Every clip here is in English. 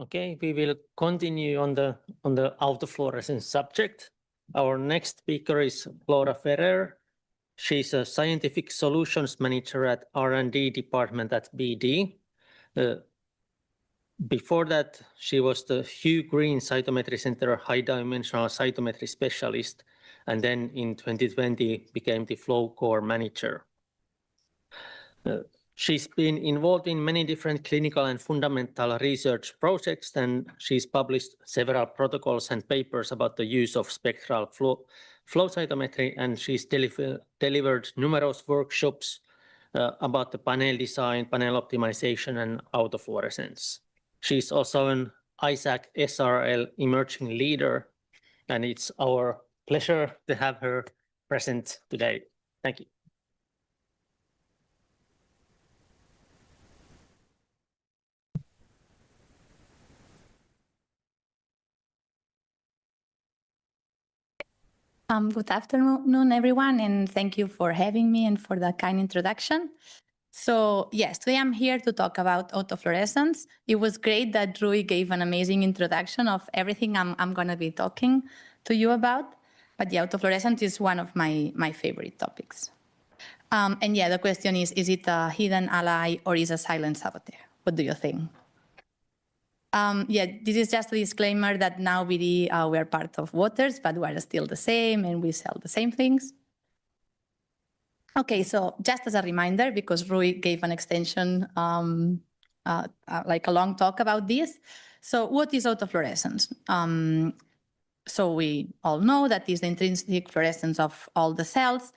Okay, we will continue on the autofluorescence subject. Our next speaker is Laura Ferrer. She's a scientific solutions manager at R&D department at BD. Before that, she was the Hugh Green Cytometry Center high dimensional cytometry specialist, and then in 2020 became the Flow Core manager. She's been involved in many different clinical and fundamental research projects, and she's published several protocols and papers about the use of spectral flow cytometry, and she's delivered numerous workshops about the panel design, panel optimization, and autofluorescence. She's also an ISAC SRL emerging leader, and it's our pleasure to have her present today. Thank you. Good afternoon, everyone, and thank you for having me and for the kind introduction. So yes, today I'm here to talk about autofluorescence. It was great that Rui gave an amazing introduction of everything I'm going to be talking to you about. But the autofluorescence is one of my favorite topics. And yeah, the question is it a hidden ally or is it a silent saboteur? What do you think? Yeah, this is just a disclaimer that now we are part of Waters, but we're still the same and we sell the same things. Okay, so just as a reminder, because Rui gave an extension, like a long talk about this. So what is autofluorescence? So we all know that is the intrinsic fluorescence of all the cells,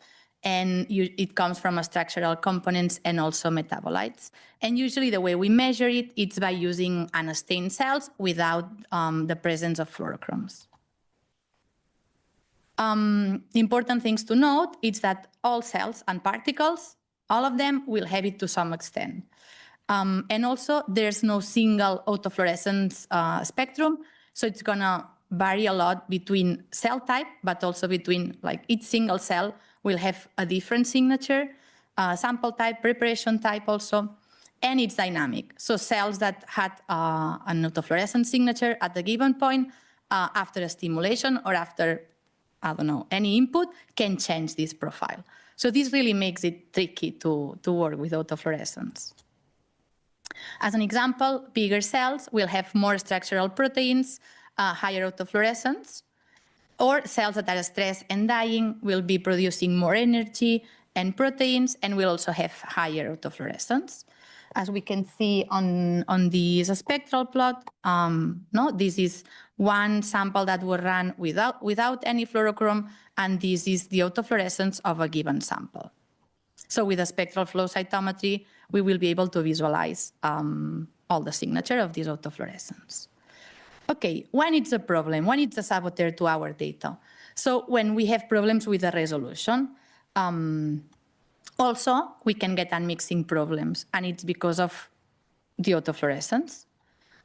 and it comes from structural components and also metabolites. And usually the way we measure it, it's by using unstained cells without the presence of fluorochromes. Important things to note is that all cells and particles, all of them will have it to some extent. And also there's no single autofluorescence spectrum, so it's gonna vary a lot between cell type, but also between like each single cell will have a different signature, sample type, preparation type also, and it's dynamic. So cells that had an autofluorescence signature at a given point after a stimulation or after, I don't know, any input can change this profile. So this really makes it tricky to work with autofluorescence. As an example, bigger cells will have more structural proteins, higher autofluorescence, or cells that are stressed and dying will be producing more energy and proteins and will also have higher autofluorescence. As we can see on this spectral plot, this is one sample that was run without any fluorochrome, and this is the autofluorescence of a given sample. So with a spectral flow cytometry, we will be able to visualize all the signature of this autofluorescence. Okay, when it's a problem, when it's a saboteur to our data. So when we have problems with the resolution, also we can get unmixing problems, and it's because of the autofluorescence.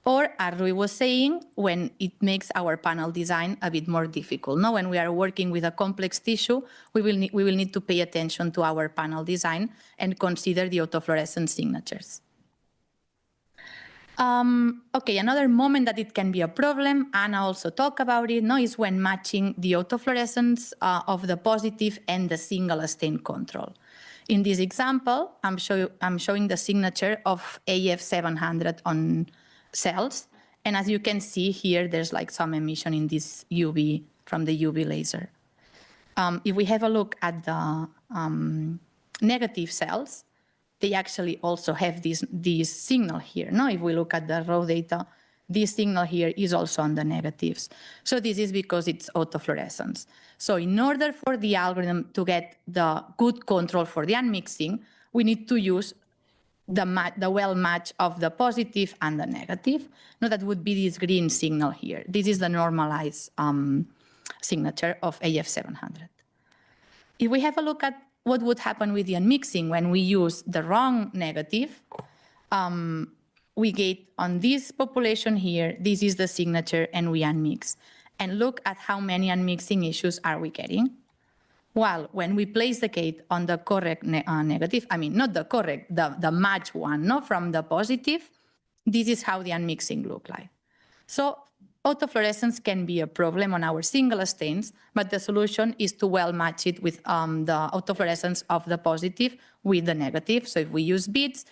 Or, as Rui was saying, when it makes our panel design a bit more difficult. Now, when we are working with a complex tissue, we will need to pay attention to our panel design and consider the autofluorescence signatures. Okay, another moment that it can be a problem, Anna also talked about it, is when matching the autofluorescence of the positive and the single stain control. In this example, I'm showing the signature of AF700 on cells, and as you can see here, there's like some emission in this UV from the UV laser. If we have a look at the negative cells, they actually also have this signal here. Now, if we look at the raw data, this signal here is also on the negatives. So this is because it's autofluorescence. So in order for the algorithm to get the good control for the unmixing, we need to use the well match of the positive and the negative. Now that would be this green signal here. This is the normalized signature of AF700. If we have a look at what would happen with the unmixing when we use the wrong negative, we get on this population here, this is the signature, and we unmix. And look at how many unmixing issues are we getting. Well, when we place the gate on the correct negative, I mean, not the correct, the match one, from the positive, this is how the unmixing look like. So autofluorescence can be a problem on our single stains, but the solution is to well match it with the autofluorescence of the positive with the negative. So if we use beads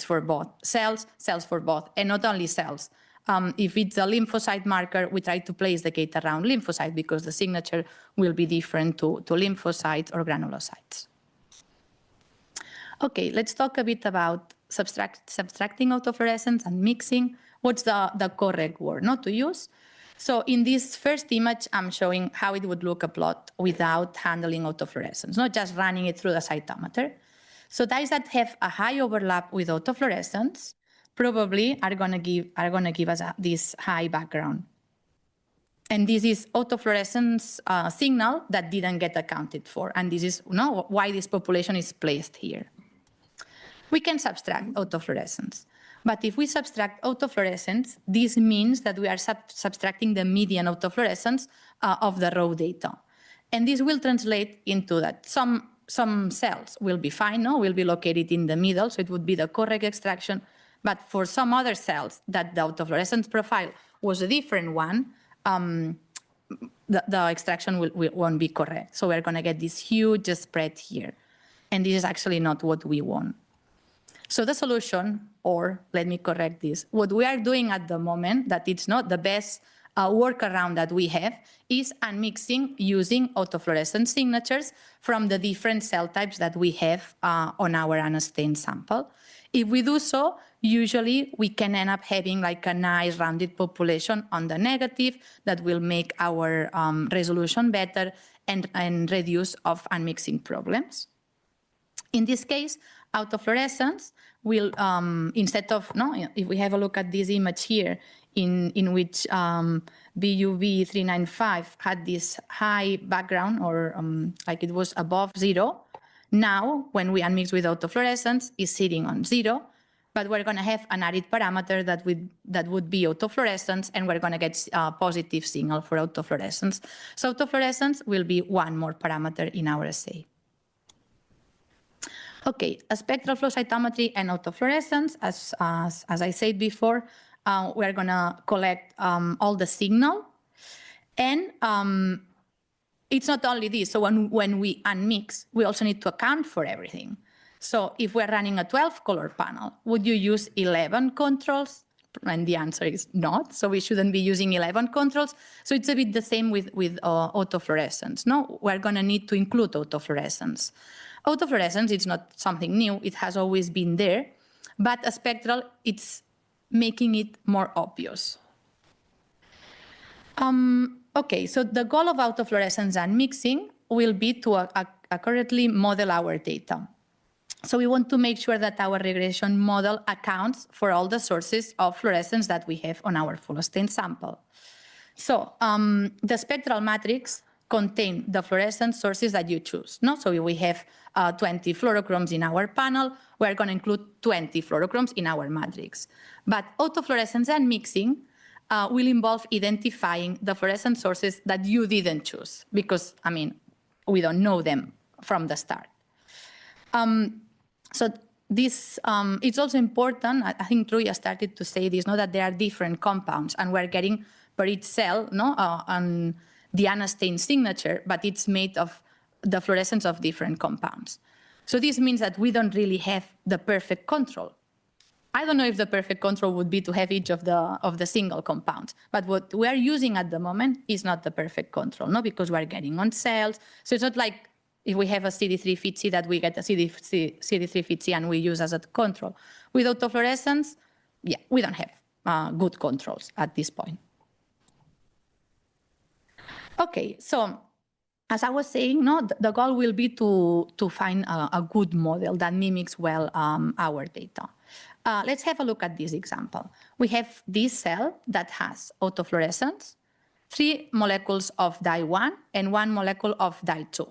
for both cells, cells for both, and not only cells. If it's a lymphocyte marker, we try to place the gate around lymphocyte because the signature will be different to lymphocytes or granulocytes. Okay, let's talk a bit about subtracting autofluorescence and mixing. What's the correct word not to use? So in this first image, I'm showing how it would look a plot without handling autofluorescence, not just running it through the cytometer. So dyes that have a high overlap with autofluorescence probably are going to give us this high background. And this is autofluorescence signal that didn't get accounted for. And this is why this population is placed here. We can subtract autofluorescence. But if we subtract autofluorescence, this means that we are subtracting the median autofluorescence of the raw data. And this will translate into that some cells will be fine, will be located in the middle, so it would be the correct extraction. But for some other cells that the autofluorescence profile was a different one, the extraction won't be correct. So we're going to get this huge spread here. And this is actually not what we want. So the solution, or let me correct this, what we are doing at the moment, that it's not the best workaround that we have, is unmixing using autofluorescence signatures from the different cell types that we have on our unstained sample. If we do so, usually we can end up having like a nice rounded population on the negative that will make our resolution better and reduce of unmixing problems. In this case, autofluorescence will, instead of, if we have a look at this image here, in which BUV 395 had this high background, or like it was above 0, now when we unmix with autofluorescence, it's sitting on 0, but we're going to have an added parameter that would be autofluorescence, and we're going to get a positive signal for autofluorescence. So autofluorescence will be one more parameter in our assay. Okay, a spectral flow cytometry and autofluorescence, as I said before, we're going to collect all the signal. And it's not only this. So when we unmix, we also need to account for everything. So if we're running a 12-color panel, would you use 11 controls? And the answer is not. So we shouldn't be using 11 controls. So it's a bit the same with autofluorescence. No, we're going to need to include autofluorescence. Autofluorescence, it's not something new. It has always been there. But a spectral, it's making it more obvious. Okay, so the goal of autofluorescence and mixing will be to accurately model our data. So we want to make sure that our regression model accounts for all the sources of fluorescence that we have on our full stain sample. So the spectral matrix contain the fluorescence sources that you choose. So we have 20 fluorochromes in our panel. We're going to include 20 fluorochromes in our matrix. But autofluorescence and mixing will involve identifying the fluorescence sources that you didn't choose, because, I mean, we don't know them from the start. So this, it's also important, I think Truya started to say this, that there are different compounds, and we're getting per each cell, on the unstained signature, but it's made of the fluorescence of different compounds. So this means that we don't really have the perfect control. I don't know if the perfect control would be to have each of the single compounds, but what we are using at the moment is not the perfect control, because we're getting on cells. So it's not like if we have a CD3 FITC that we get a CD3 FITC and we use as a control. With autofluorescence, yeah, we don't have good controls at this point. Okay, so as I was saying, the goal will be to find a good model that mimics well our data. Let's have a look at this example. We have this cell that has autofluorescence, 3 molecules of dye 1 and 1 molecule of dye 2.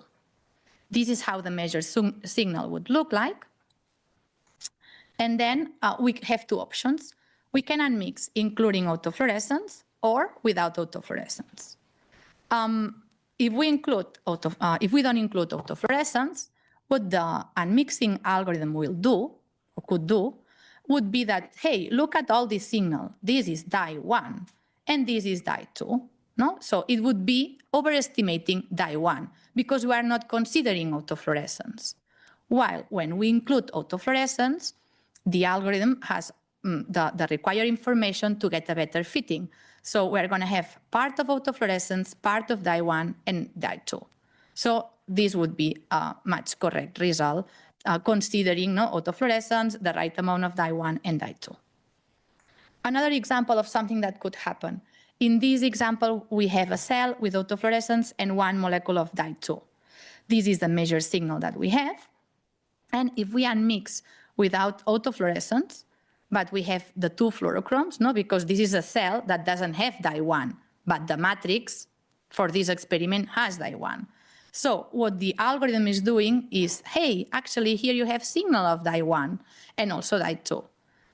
This is how the measured signal would look like. And then we have 2 options. We can unmix including autofluorescence or without autofluorescence. If we don't include autofluorescence, what the unmixing algorithm will do, or could do, would be that, hey, look at all this signal. This is dye 1. and this is dye 2. No? So it would be overestimating dye 1 because we are not considering autofluorescence. While when we include autofluorescence, the algorithm has the required information to get a better fitting. So we're going to have part of autofluorescence, part of dye 1, and dye 2. So this would be a much correct result, considering autofluorescence, the right amount of dye 1 and dye 2. Another example of something that could happen. In this example, we have a cell with autofluorescence and 1 molecule of dye 2. This is the measured signal that we have. And if we unmix without autofluorescence, but we have the 2 fluorochromes, because this is a cell that doesn't have dye 1, but the matrix for this experiment has dye 1. So what the algorithm is doing is, hey, actually here you have signal of dye 1 and also dye 2.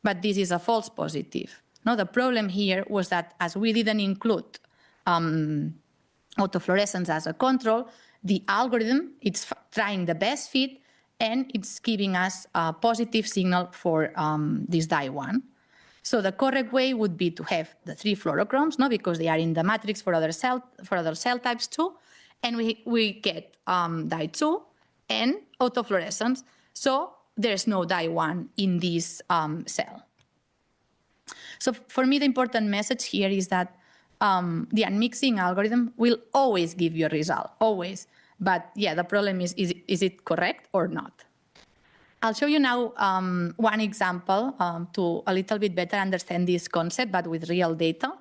But this is a false positive. No, the problem here was that as we didn't include autofluorescence as a control, the algorithm, it's trying the best fit, and it's giving us a positive signal for this dye 1. So the correct way would be to have the 3 fluorochromes, because they are in the matrix for other cell types too, and we get dye 2 and autofluorescence. So there's no dye 1 in this cell. So for me, the important message here is that the unmixing algorithm will always give you a result, always. But yeah, the problem is it correct or not? I'll show you now one example to a little bit better understand this concept, but with real data.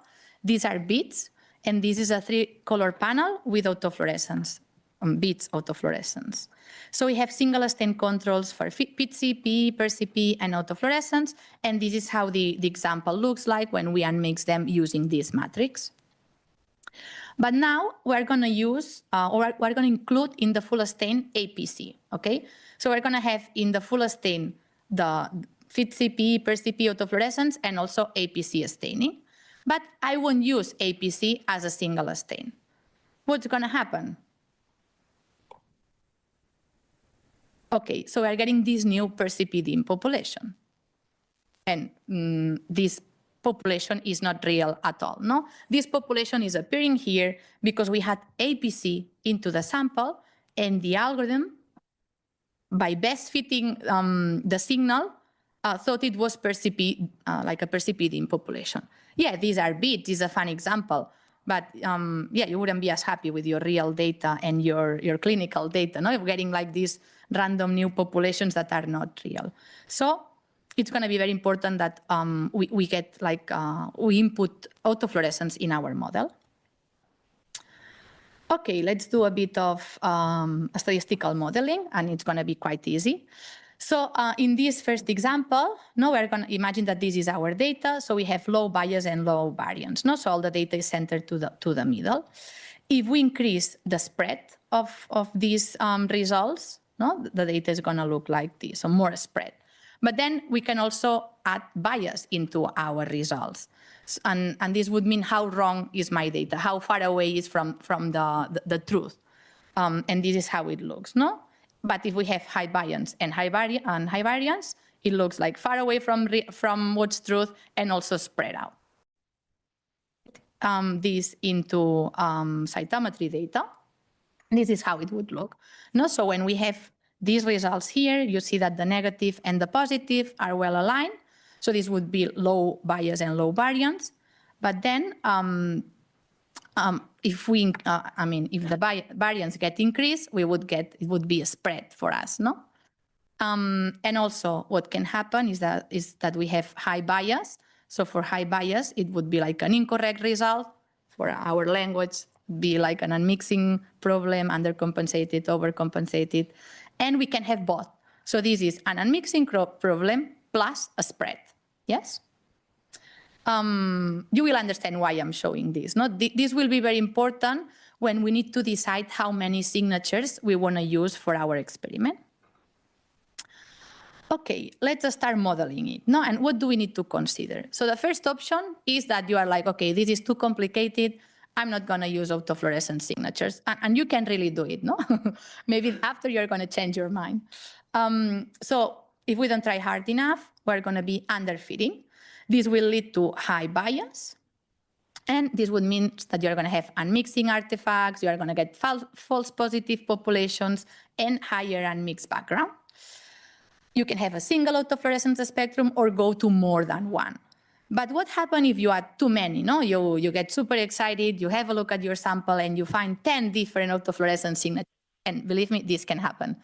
These are beads, and this is a 3-color panel with autofluorescence, beads autofluorescence. So we have single stain controls for PCP, PerCP, and autofluorescence, and this is how the example looks like when we unmix them using this matrix. But now we're going to use, or we're going to include in the full stain APC, okay? So we're going to have in the full stain the FitCP, PerCP, autofluorescence, and also APC staining. But I won't use APC as a single stain. What's going to happen? Okay, so we're getting this new PerCP population. And this population is not real at all, no? This population is appearing here because we had APC into the sample, and the algorithm, by best fitting the signal, thought it was PerCP, like a PerCP population. Yeah, these are beads, this is a fun example, but yeah, you wouldn't be as happy with your real data and your clinical data, no? You're getting like these random new populations that are not real. So it's going to be very important that we get like, we input autofluorescence in our model. Okay, let's do a bit of statistical modeling, and it's going to be quite easy. So in this first example, we're going to imagine that this is our data. So we have low bias and low variance. So all the data is centered to the middle. If we increase the spread of these results, the data is going to look like this, so more spread. But then we can also add bias into our results. And this would mean how wrong is my data, how far away is from the truth. And this is how it looks, no? But if we have high bias and high variance, it looks like far away from what's truth and also spread out. This into cytometry data. This is how it would look. So when we have these results here, you see that the negative and the positive are well aligned. So this would be low bias and low variance. But then if the variance get increased, it would be a spread for us, no? And also what can happen is that we have high bias. So for high bias, it would be like an incorrect result. For our language, be like an unmixing problem, undercompensated, overcompensated. And we can have both. So this is an unmixing problem plus a spread, yes? You will understand why I'm showing this. This will be very important when we need to decide how many signatures we want to use for our experiment. Okay, let's start modeling it. And what do we need to consider? So the first option is that you are like, okay, this is too complicated. I'm not going to use autofluorescence signatures. And you can really do it, no? Maybe after you're going to change your mind. So if we don't try hard enough, we're going to be underfitting. This will lead to high bias. And this would mean that you're going to have unmixing artifacts, you're going to get false positive populations, and higher unmixed background. You can have a single autofluorescence spectrum or go to more than one. But what happens if you add too many? No? You get super excited, you have a look at your sample, and you find 10 different autofluorescence signatures. And believe me, this can happen.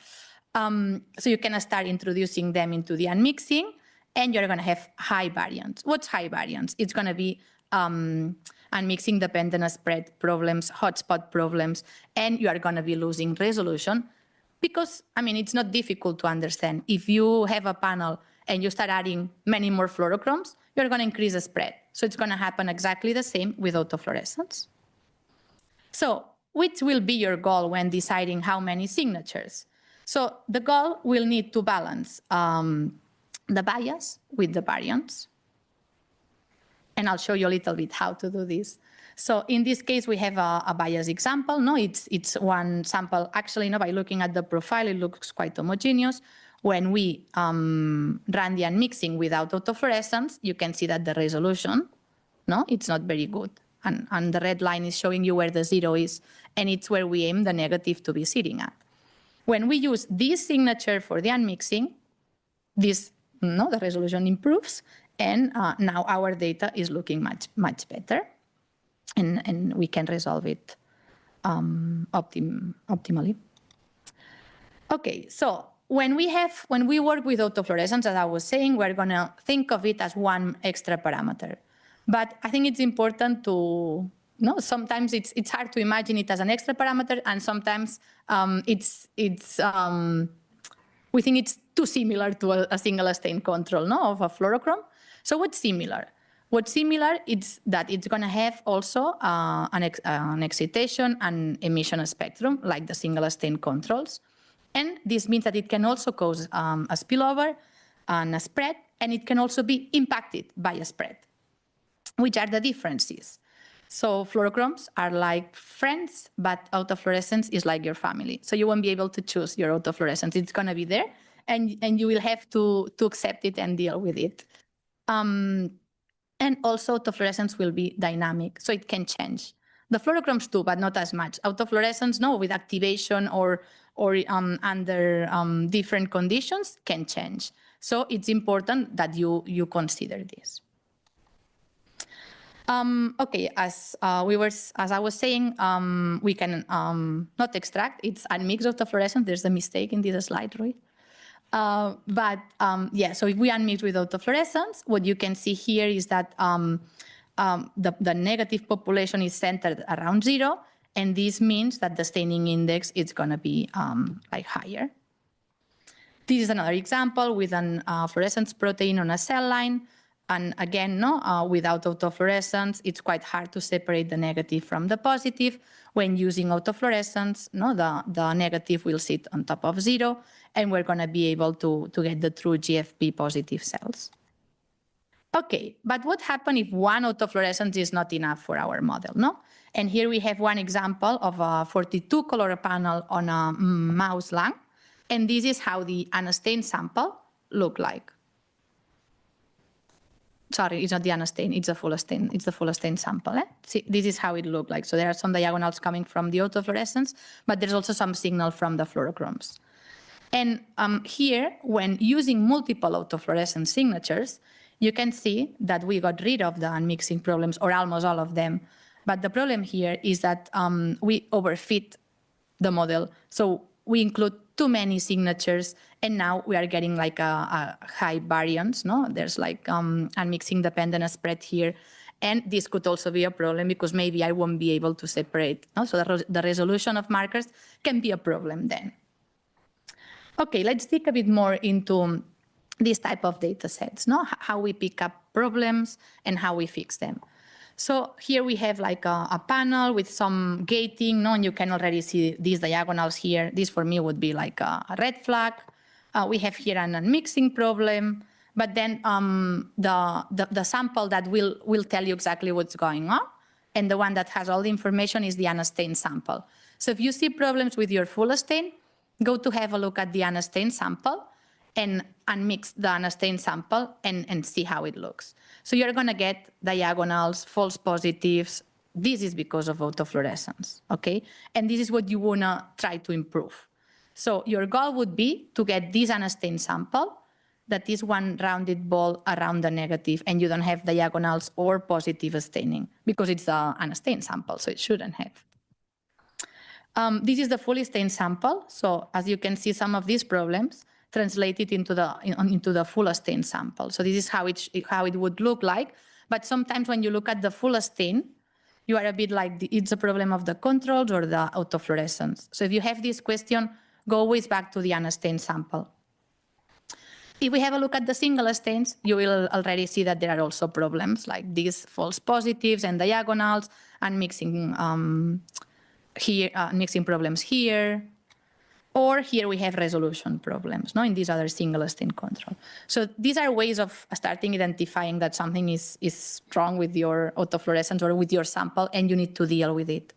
So you can start introducing them into the unmixing, and you're going to have high variance. What's high variance? It's going to be unmixing dependent spread problems, hotspot problems, and you are going to be losing resolution because, I mean, it's not difficult to understand. If you have a panel and you start adding many more fluorochromes, you're going to increase the spread. So it's going to happen exactly the same with autofluorescence. So which will be your goal when deciding how many signatures? So the goal will need to balance the bias with the variance. And I'll show you a little bit how to do this. So in this case, we have a bias example. No, it's one sample. Actually, no, by looking at the profile, it looks quite homogeneous. When we run the unmixing without autofluorescence, you can see that the resolution, no, it's not very good. And the red line is showing you where the 0 is, and it's where we aim the negative to be sitting at. When we use this signature for the unmixing, this, no, the resolution improves, and now our data is looking much better, and we can resolve it optimally. Okay, so when we work with autofluorescence, as I was saying, we're going to think of it as one extra parameter. But I think it's important to, sometimes it's hard to imagine it as an extra parameter, and sometimes we think it's too similar to a single stain control, of a fluorochrome. So what's similar? What's similar is that it's going to have also an excitation and emission spectrum, like the single stain controls. And this means that it can also cause a spillover and a spread, and it can also be impacted by a spread. Which are the differences? So fluorochromes are like friends, but autofluorescence is like your family. So you won't be able to choose your autofluorescence. It's going to be there, and you will have to accept it and deal with it. And also autofluorescence will be dynamic, so it can change. The fluorochromes too, but not as much. Autofluorescence, no, with activation or under different conditions can change. So it's important that you consider this. Okay, as I was saying, we can not extract. It's unmixed autofluorescence. There's a mistake in this slide, Rui. Yeah, so if we unmix with autofluorescence, what you can see here is that the negative population is centered around 0, and this means that the staining index is going to be like higher. This is another example with an fluorescence protein on a cell line. And again, without autofluorescence, it's quite hard to separate the negative from the positive. When using autofluorescence, the negative will sit on top of 0, and we're going to be able to get the true GFP positive cells. Okay, but what happens if one autofluorescence is not enough for our model, And here we have one example of a 42-color panel on a mouse lung, and this is how the unstained sample look like. Sorry, it's not the unstained, it's a full stain. It's the full stain sample. See, this is how it looked like. So there are some diagonals coming from the autofluorescence, but there's also some signal from the fluorochromes. And here, when using multiple autofluorescence signatures, you can see that we got rid of the unmixing problems, or almost all of them. But the problem here is that we overfit the model. So we include too many signatures, and now we are getting like a high variance, There's like unmixing dependent spread here. And this could also be a problem because maybe I won't be able to separate. So the resolution of markers can be a problem then. Okay, let's dig a bit more into this type of data sets, How we pick up problems and how we fix them. So here we have like a panel with some gating, and you can already see these diagonals here. This for me would be like a red flag. We have here an unmixing problem, but then the sample that will tell you exactly what's going on, and the one that has all the information is the unstained sample. So if you see problems with your full stain, go to have a look at the unstained sample, and unmix the unstained sample and see how it looks. So you're going to get diagonals, false positives. This is because of autofluorescence, okay? And this is what you want to try to improve. So your goal would be to get this unstained sample, that is one rounded ball around the negative, and you don't have diagonals or positive staining, because it's the unstained sample, so it shouldn't have. This is the fully stained sample. So as you can see, some of these problems translated into the full stained sample. So this is how it would look like. But sometimes when you look at the full stain, you are a bit like, it's a problem of the controls or the autofluorescence. So if you have this question, go always back to the unstained sample. If we have a look at the single stains, you will already see that there are also problems like these false positives and diagonals, and mixing mixing problems here. Or here we have resolution problems, in these other single stain control. So these are ways of starting identifying that something is wrong with your autofluorescence or with your sample, and you need to deal with it.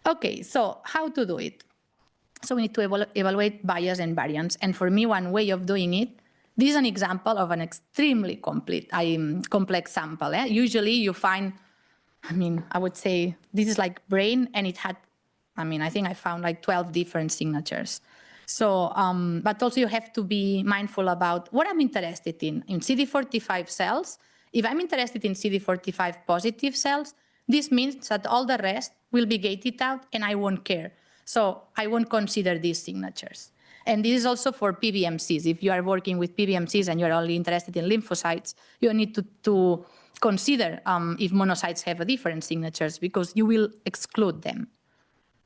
Okay, so how to do it? So we need to evaluate bias and variance. And for me, one way of doing it, this is an example of an extremely complex sample. Usually you find, I would say this is like brain, and it had, I think I found like 12 different signatures. So, but also you have to be mindful about what I'm interested in CD45 cells. If I'm interested in CD45 positive cells, this means that all the rest will be gated out and I won't care. So I won't consider these signatures. And this is also for PBMCs. If you are working with PBMCs and you're only interested in lymphocytes, you need to consider if monocytes have different signatures, because you will exclude them.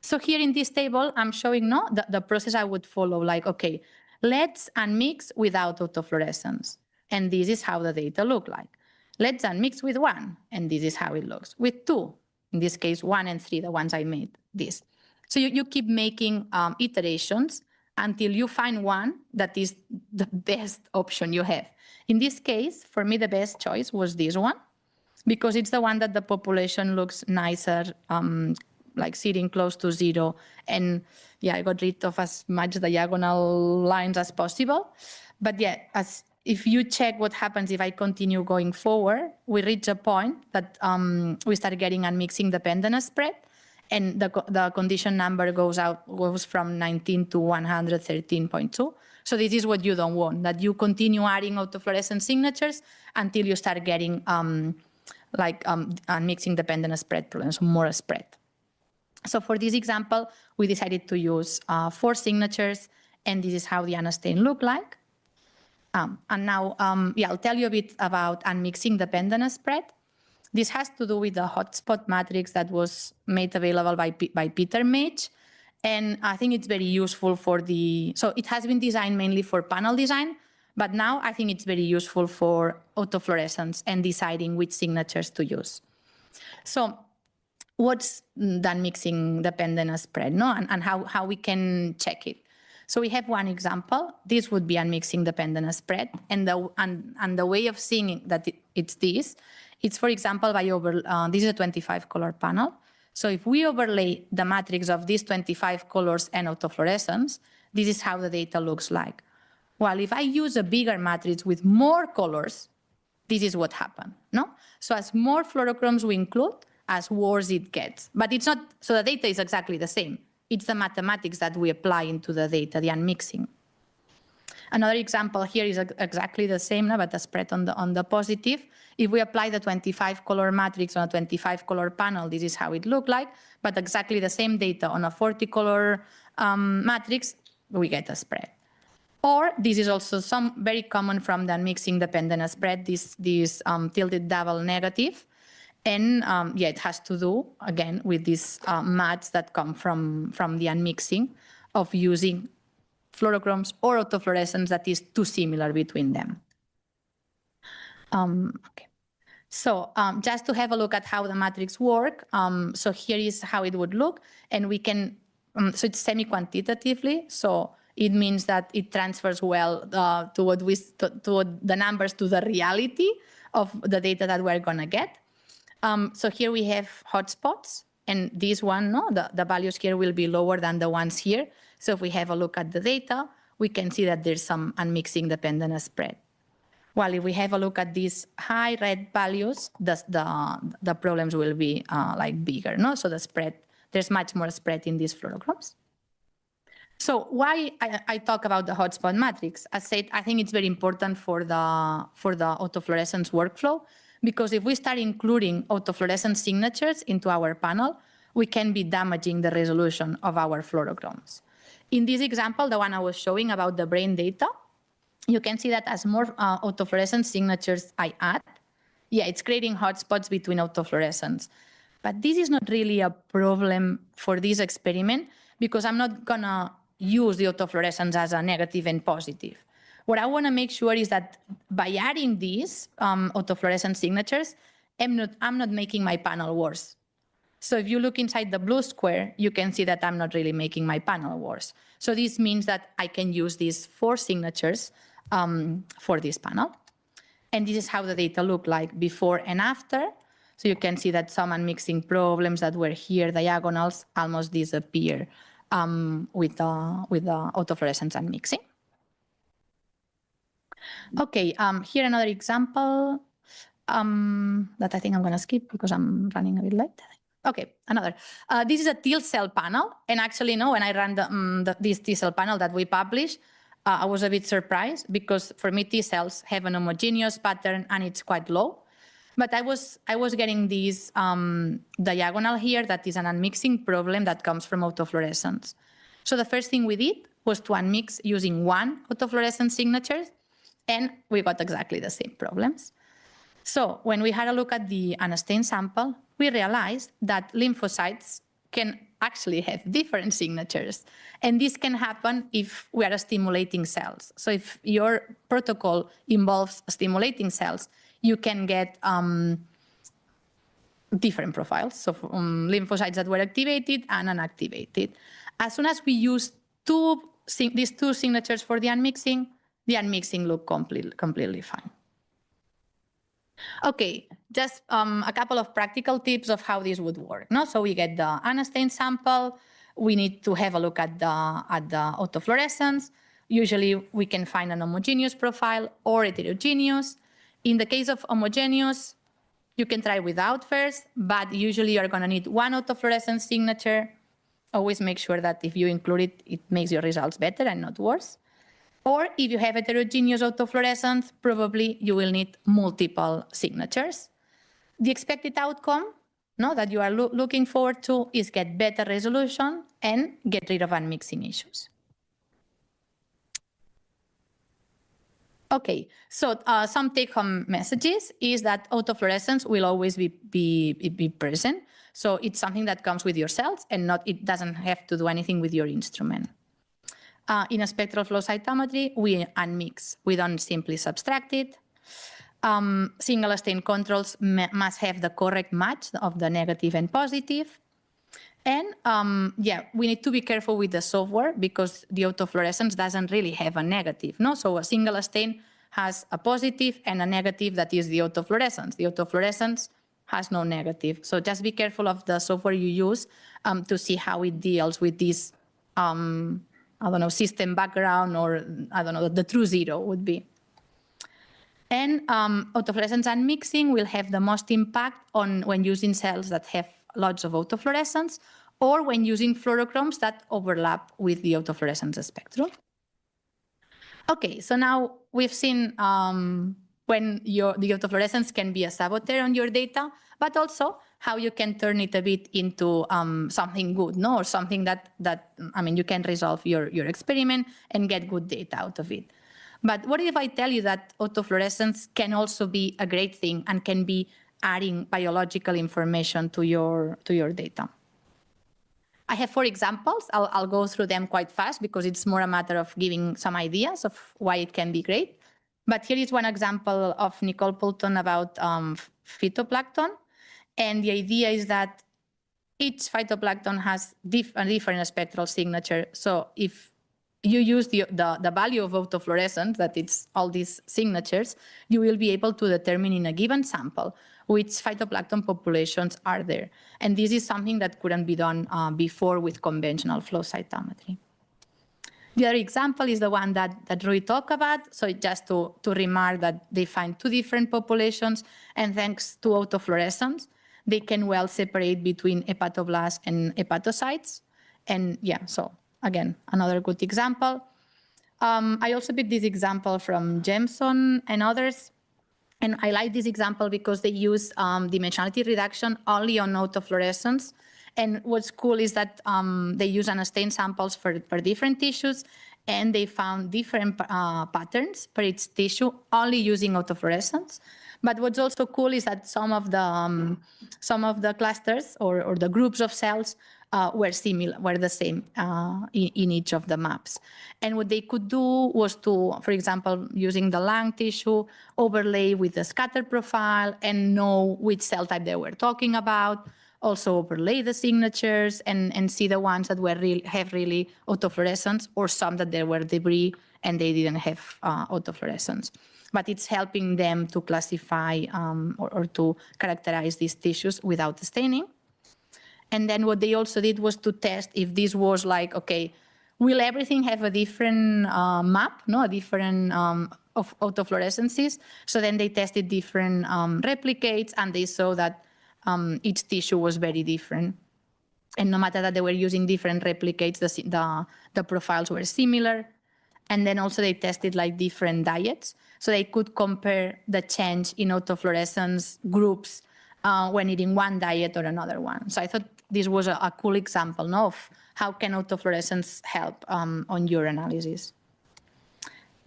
So here in this table, I'm showing the process I would follow, like, okay, let's unmix without autofluorescence. And this is how the data look like. Let's unmix with 1, and this is how it looks. With 2, in this case, 1 and 3, the ones I made, this. So you keep making iterations until you find one that is the best option you have. In this case, for me, the best choice was this one, because it's the one that the population looks nicer, like sitting close to 0. And yeah, I got rid of as much diagonal lines as possible. But yeah, if you check what happens if I continue going forward, we reach a point that we start getting unmixing dependent spread. And the condition number goes from 19 to 113.2. So this is what you don't want, that you continue adding autofluorescent signatures until you start getting mixing dependent spread problems, more spread. So for this example, we decided to use 4 signatures, and this is how the unstained look like. And now, I'll tell you a bit about unmixing dependent spread. This has to do with the hotspot matrix that was made available by Peter Mage. And I think it's very useful so it has been designed mainly for panel design, but now I think it's very useful for autofluorescence and deciding which signatures to use. So what's the unmixing dependent spread, and how we can check it? So we have one example. This would be unmixing dependent spread. And the way of seeing that it's this, it's, for example, by this is a 25 color panel. So if we overlay the matrix of these 25 colors and autofluorescence, this is how the data looks like. While if I use a bigger matrix with more colors, this is what happened, So as more fluorochromes we include, as worse it gets. But it's not, so the data is exactly the same. It's the mathematics that we apply into the data, the unmixing. Another example here is exactly the same, but the spread on the positive. If we apply the 25 color matrix on a 25 color panel, this is how it looked like, but exactly the same data on a 40 color matrix, we get a spread. Or this is also very common from the unmixing dependent spread, this tilted double negative. And it has to do, again, with these maths that come from the unmixing of using fluorochromes or autofluorescence that is too similar between them. Okay. So just to have a look at how the matrix work, so here is how it would look, and we can, so it's semi-quantitatively, so it means that it transfers well to the numbers to the reality of the data that we're gonna get. So here we have hotspots, and this one, the values here will be lower than the ones here. So if we have a look at the data, we can see that there's some unmixing dependent spread. While if we have a look at these high red values, the problems will be like bigger, no? So the spread, there's much more spread in these fluorochromes. So why I talk about the hotspot matrix? As said, I think it's very important for the autofluorescence workflow, because if we start including autofluorescence signatures into our panel, we can be damaging the resolution of our fluorochromes. In this example, the one I was showing about the brain data, you can see that as more autofluorescence signatures I add, yeah, it's creating hotspots between autofluorescence. But this is not really a problem for this experiment, because I'm not gonna use the autofluorescence as a negative and positive. What I wanna make sure is that by adding these autofluorescence signatures, I'm not making my panel worse. So if you look inside the blue square, you can see that I'm not really making my panel worse. So this means that I can use these 4 signatures for this panel. And this is how the data look like before and after. So you can see that some unmixing problems that were here, diagonals, almost disappear with the autofluorescence unmixing. Okay, here another example that I think I'm going to skip because I'm running a bit late. Okay, another. This is a T cell panel. And actually, no, when I ran this T cell panel that we published, I was a bit surprised because for me, T cells have an homogeneous pattern and it's quite low. But I was getting this diagonal here that is an unmixing problem that comes from autofluorescence. So the first thing we did was to unmix using 1 autofluorescence signature, and we got exactly the same problems. So when we had a look at the unstained sample, we realized that lymphocytes can actually have different signatures. And this can happen if we are stimulating cells. So if your protocol involves stimulating cells, you can get different profiles. So lymphocytes that were activated and unactivated. As soon as we use these 2 signatures for the unmixing looked completely fine. Okay, just a couple of practical tips of how this would work. No? So we get the unstained sample. We need to have a look at the autofluorescence. Usually we can find an homogeneous profile or heterogeneous. In the case of homogeneous, you can try without first, but usually you're going to need 1 autofluorescence signature. Always make sure that if you include it, it makes your results better and not worse. Or if you have heterogeneous autofluorescence, probably you will need multiple signatures. The expected outcome that you are looking forward to is get better resolution and get rid of unmixing issues. Okay, so some take-home messages is that autofluorescence will always be present. So it's something that comes with your cells and it doesn't have to do anything with your instrument. In a spectral flow cytometry, we unmix. We don't simply subtract it. Single stain controls must have the correct match of the negative and positive. And yeah, we need to be careful with the software because the autofluorescence doesn't really have a negative. No? So a single stain has a positive and a negative that is the autofluorescence. The autofluorescence has no negative. So just be careful of the software you use to see how it deals with this, I don't know, system background or, I don't know, the true zero would be. And autofluorescence unmixing will have the most impact on when using cells that have lots of autofluorescence or when using fluorochromes that overlap with the autofluorescence spectrum. Okay, so now we've seen when the autofluorescence can be a saboteur on your data, but also how you can turn it a bit into something good, no? Or something that I mean, you can resolve your experiment and get good data out of it. But what if I tell you that autofluorescence can also be a great thing and can be adding biological information to your data? I have 4 examples. I'll go through them quite fast because it's more a matter of giving some ideas of why it can be great. But here is one example of Nicole Poulton about phytoplankton. And the idea is that each phytoplankton has a different spectral signature. So if you use the value of autofluorescence, that it's all these signatures, you will be able to determine in a given sample which phytoplankton populations are there. And this is something that couldn't be done before with conventional flow cytometry. The other example is the one that Rui talked about. So just to remark that they find two different populations, and thanks to autofluorescence, they can well separate between hepatoblasts and hepatocytes. And yeah, so again, another good example. I also picked this example from Jameson and others. And I like this example because they use dimensionality reduction only on autofluorescence. And what's cool is that they use unstained samples for different tissues, and they found different patterns for each tissue only using autofluorescence. But what's also cool is that some of the clusters or the groups of cells were the same in each of the maps. And what they could do was to, for example, using the lung tissue, overlay with the scatter profile and know which cell type they were talking about. Also overlay the signatures and see the ones that were have really autofluorescence, or some that there were debris and they didn't have autofluorescence. But it's helping them to classify or to characterize these tissues without staining. And then what they also did was to test if this was like, okay, will everything have a different map, a different of autofluorescences? So then they tested different replicates, and they saw that each tissue was very different. And no matter that they were using different replicates, the profiles were similar. And then also they tested like different diets. So they could compare the change in autofluorescence groups when eating one diet or another one. So I thought this was a cool example of how can autofluorescence help on your analysis.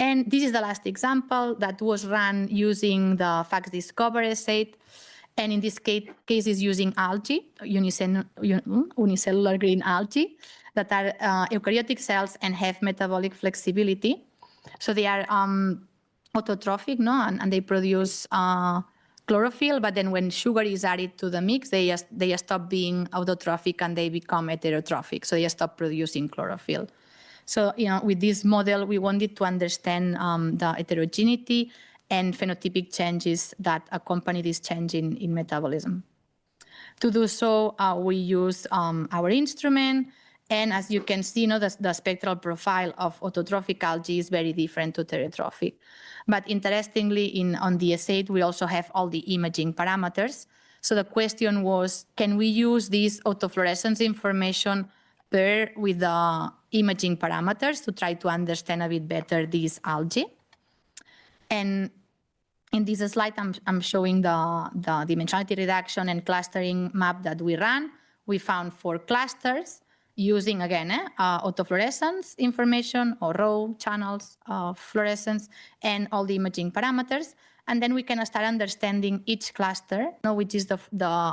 And this is the last example that was run using the FACS-Discover assay. And in this case is using algae, unicellular green algae, that are eukaryotic cells and have metabolic flexibility. So they are autotrophic, and they produce chlorophyll, but then when sugar is added to the mix, they stop being autotrophic and they become heterotrophic. So they stop producing chlorophyll. So, with this model, we wanted to understand the heterogeneity and phenotypic changes that accompany this change in metabolism. To do so, we use our instrument. And as you can see, the spectral profile of autotrophic algae is very different to heterotrophic. But interestingly, on the assay, we also have all the imaging parameters. So the question was, can we use this autofluorescence information paired with the imaging parameters to try to understand a bit better these algae? And in this slide, I'm showing the dimensionality reduction and clustering map that we ran. We found 4 clusters using, again, autofluorescence information or raw channels of fluorescence and all the imaging parameters. And then we can start understanding each cluster, which is the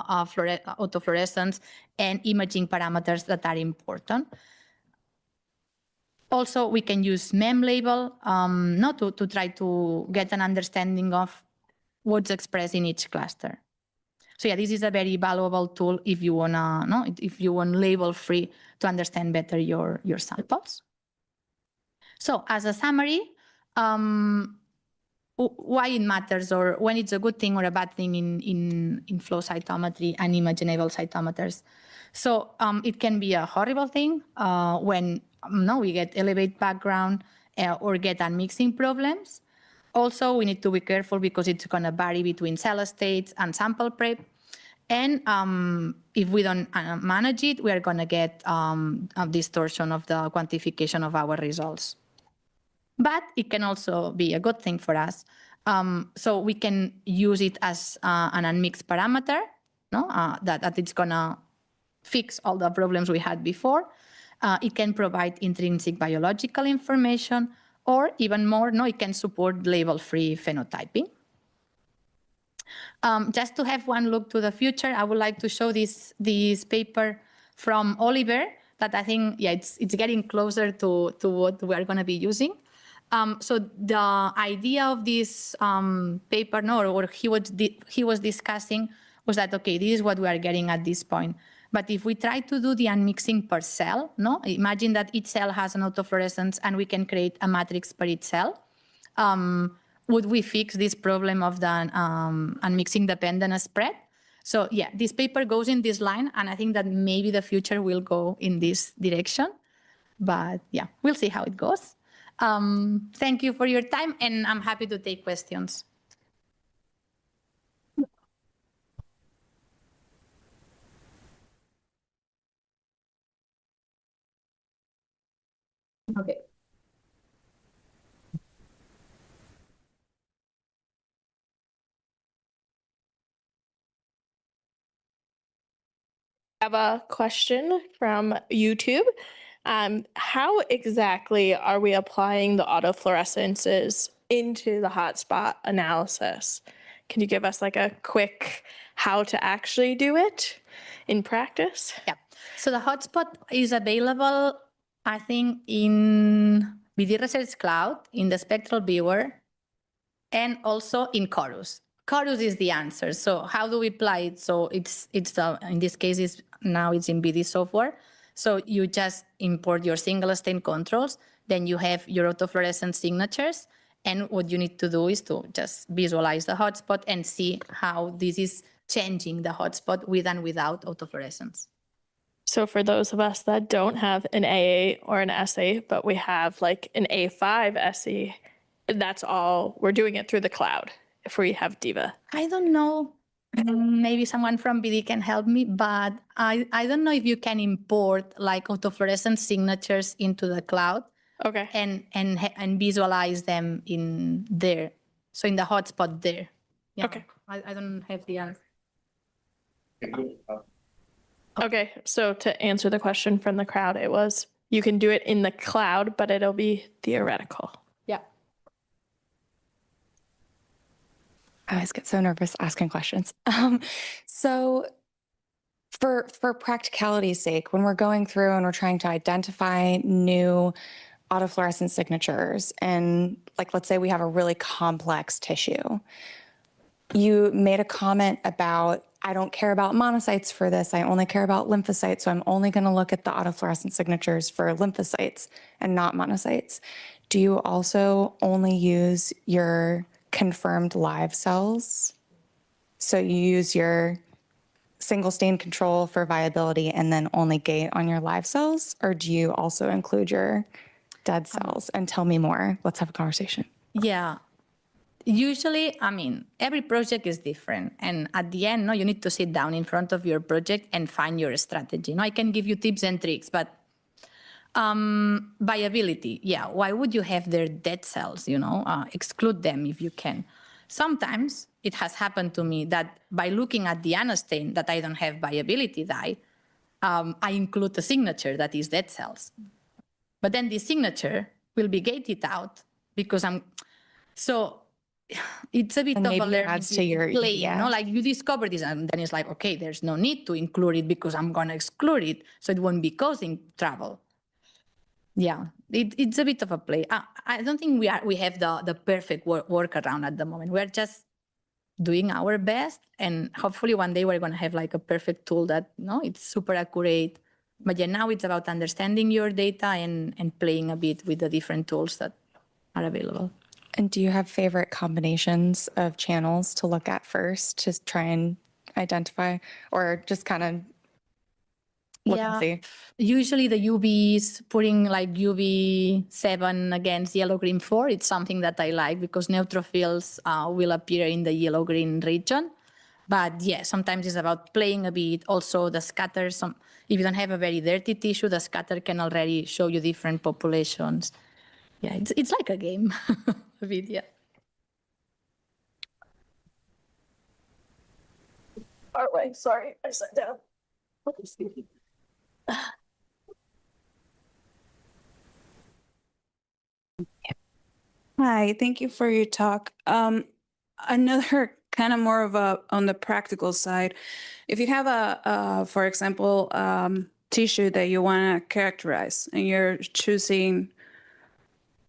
autofluorescence and imaging parameters that are important. Also, we can use mem label to try to get an understanding of what's expressed in each cluster. So yeah, this is a very valuable tool if you want label free to understand better your samples. So as a summary, why it matters, or when it's a good thing or a bad thing in flow cytometry and image-enabled cytometers. So it can be a horrible thing when we get elevated background or get unmixing problems. Also, we need to be careful because it's going to vary between cell states and sample prep. And if we don't manage it, we are going to get a distortion of the quantification of our results. But it can also be a good thing for us. So we can use it as an unmixed parameter, that it's going to fix all the problems we had before. It can provide intrinsic biological information, or even more, it can support label-free phenotyping. Just to have one look to the future, I would like to show this paper from Oliver that I think, it's getting closer to what we are going to be using. So the idea of this paper, or he was discussing, was that, okay, this is what we are getting at this point. But if we try to do the unmixing per cell, imagine that each cell has an autofluorescence and we can create a matrix per each cell. Would we fix this problem of the unmixing dependent spread? So yeah, this paper goes in this line, and I think that maybe the future will go in this direction. But yeah, we'll see how it goes. Thank you for your time, and I'm happy to take questions. Okay. I have a question from YouTube. How exactly are we applying the autofluorescences into the hotspot analysis? Can you give us like a quick how to actually do it in practice? Yeah. So the hotspot is available, I think, in BD Research Cloud, in the Spectral Viewer, and also in Chorus. Chorus is the answer. So how do we apply it? So it's in this case, it's in BD software. So you just import your single stain controls, then you have your autofluorescent signatures, and what you need to do is to just visualize the hotspot and see how this is changing the hotspot with and without autofluorescence. So for those of us that don't have an AA or an SE, but we have like an A5 SE, that's all, we're doing it through the cloud if we have Diva. I don't know. Maybe someone from BD can help me, but I don't know if you can import like autofluorescent signatures into the cloud Okay. and visualize them in there. So in the hotspot there. Yeah. Okay. I don't have the answer. Okay, so to answer the question from the crowd, it was you can do it in the cloud, but it'll be theoretical. Yeah. I always get so nervous asking questions. So for practicality's sake, when we're going through and we're trying to identify new autofluorescent signatures, and like, let's say we have a really complex tissue, you made a comment about, I don't care about monocytes for this. I only care about lymphocytes. So I'm only going to look at the autofluorescent signatures for lymphocytes and not monocytes. Do you also only use your confirmed live cells? So you use your single stain control for viability and then only gate on your live cells? Or do you also include your dead cells? And tell me more. Let's have a conversation. Yeah. Usually, I mean, every project is different. And at the end, no, you need to sit down in front of your project and find your strategy. No, I can give you tips and tricks, but viability, yeah, why would you have their dead cells, exclude them if you can. Sometimes it has happened to me that by looking at the anostain that I don't have viability dye, I include a signature that is dead cells. But then the signature will be gated out because so it's a bit And of maybe a it learning adds to your playing, EDS. like you discover this and then it's like, okay, there's no need to include it because I'm going to exclude it so it won't be causing trouble. Yeah, it's a bit of a play. I don't think we have the perfect workaround at the moment. We're just doing our best, and hopefully one day we're going to have like a perfect tool that it's super accurate. But yeah, now it's about understanding your data and playing a bit with the different tools that are available. And do you have favorite combinations of channels to look at first to try and identify, or just kind of look and see? Usually the UVs, putting like UV7 against yellow-green 4, it's something that I like because neutrophils will appear in the yellow-green region. But yeah, sometimes it's about playing a bit. Also the scatter, if you don't have a very dirty tissue, the scatter can already show you different populations. Yeah, it's like a game, a bit, yeah. All right, sorry, I sat down. Hi, thank you for your talk. Another kind of more of a on the practical side, if you have for example, tissue that you want to characterize and you're choosing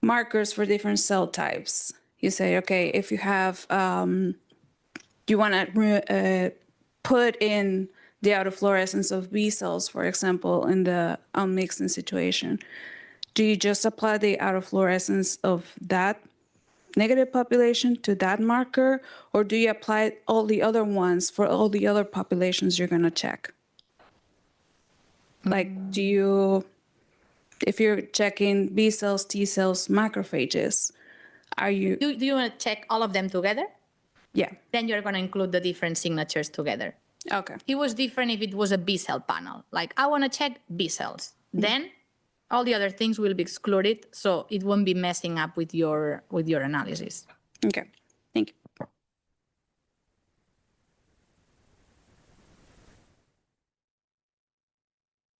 markers for different cell types, you say, okay, if you have, you want to put in the autofluorescence of B cells, for example, in the unmixing situation. Do you just apply the autofluorescence of that negative population to that marker, or do you apply all the other ones for all the other populations you're going to check? Like, do you if you're checking B cells, T cells, macrophages, are you? Do you want to check all of them together? Yeah. Then you're going to include the different signatures together. Okay. It was different if it was a B cell panel. Like, I want to check B cells. Then all the other things will be excluded, so it won't be messing up with your analysis. Okay. Thank you.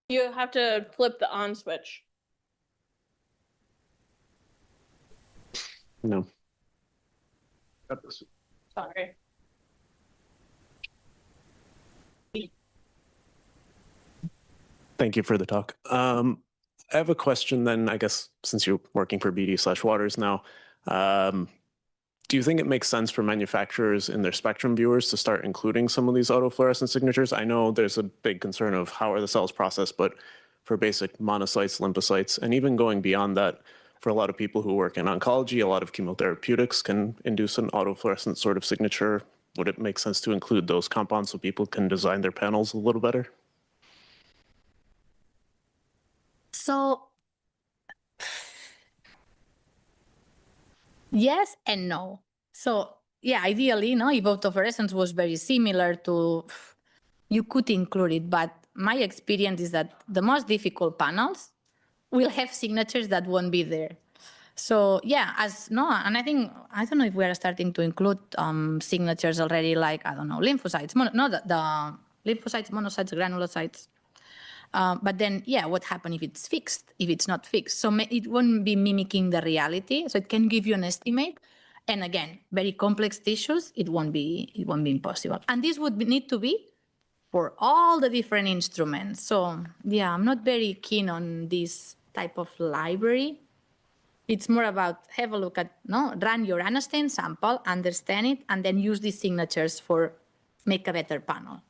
You have to flip the on switch. No. Sorry. Thank you for the talk. I have a question then, I guess, since you're working for BD/Waters now. Do you think it makes sense for manufacturers in their spectrum viewers to start including some of these autofluorescent signatures? I know there's a big concern of how are the cells processed, but for basic monocytes, lymphocytes, and even going beyond that, for a lot of people who work in oncology, a lot of chemotherapeutics can induce an autofluorescent sort of signature. Would it make sense to include those compounds so people can design their panels a little better? So, yes and no. So, yeah, ideally, if autofluorescence was very similar to, you could include it, but my experience is that the most difficult panels will have signatures that won't be there. So yeah, and I don't know if we are starting to include signatures already, like, I don't know, lymphocytes, the lymphocytes, monocytes, granulocytes. But then, yeah, what happens if it's fixed, if it's not fixed? So it won't be mimicking the reality. So it can give you an estimate. And again, very complex tissues, it won't be impossible. And this would need to be for all the different instruments. So yeah, I'm not very keen on this type of library. It's more about have a look at, run your anestin sample, understand it, and then use these signatures for make a better panel.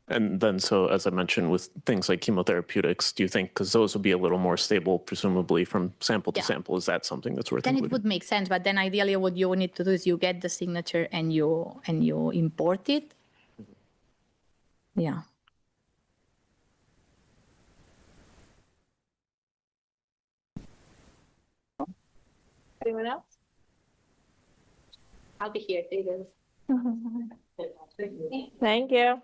And then, so as I mentioned, with things like chemotherapeutics, do you think, because those would be a little more stable, presumably from sample to sample, is that something that's worth Then including? it would make sense, but then ideally what you need to do is you get the signature and you import it. Yeah. Anyone else? I'll be here. Thank you.